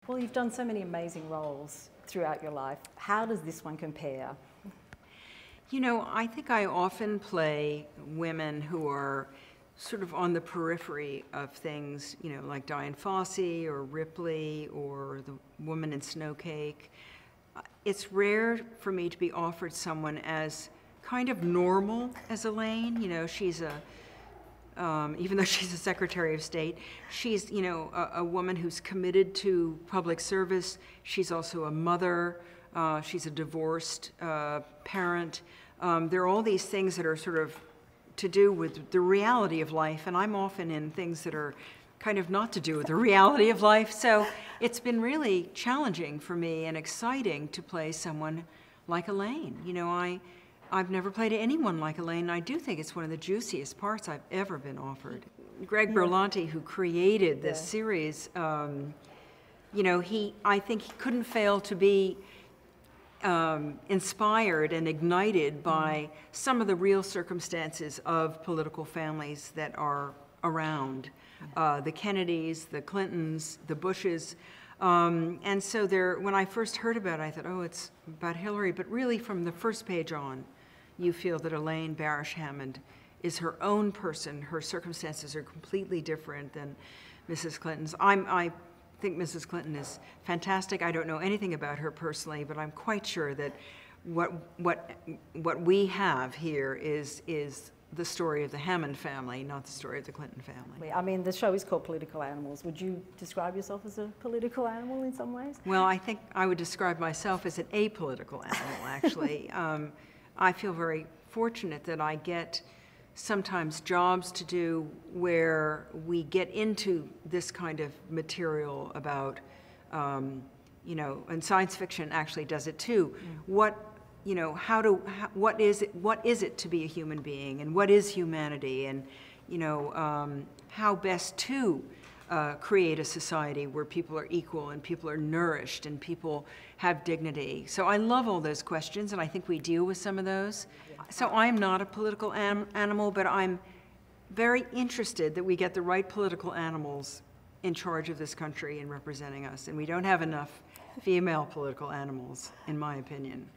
Well, you've done so many amazing roles throughout your life. How does this one compare? You know, I think I often play women who are sort of on the periphery of things, you know, like Diane Fossey or Ripley or the woman in Snowcake. It's rare for me to be offered someone as kind of normal as Elaine. You know, she's even though she's a Secretary of State, she's, you know, a woman who's committed to public service. She's also a mother. She's a divorced parent. There are all these things that are sort of to do with the reality of life, and I'm often in things that are kind of not to do with the reality of life. So it's been really challenging for me and exciting to play someone like Elaine. You know, I've never played anyone like Elaine, and I do think it's one of the juiciest parts I've ever been offered. Greg Berlanti, who created this series, you know, I think he couldn't fail to be inspired and ignited by some of the real circumstances of political families that are around. The Kennedys, the Clintons, the Bushes. And so when I first heard about it, I thought, oh, it's about Hillary. But really, from the first page on, you feel that Elaine Barish Hammond is her own person. Her circumstances are completely different than Mrs. Clinton's. I think Mrs. Clinton is fantastic. I don't know anything about her personally, but I'm quite sure that what we have here is the story of the Hammond family, not the story of the Clinton family. I mean, the show is called Political Animals. Would you describe yourself as a political animal in some ways? Well, I think I would describe myself as an apolitical animal, actually. I feel very fortunate that I get sometimes jobs to do where we get into this kind of material about, you know, and science fiction actually does it too. What is it to be a human being, and what is humanity, and, you know, how best to create a society where people are equal and people are nourished and people have dignity. So I love all those questions, and I think we deal with some of those. So I'm not a political animal, but I'm very interested that we get the right political animals in charge of this country and representing us, and we don't have enough female political animals, in my opinion.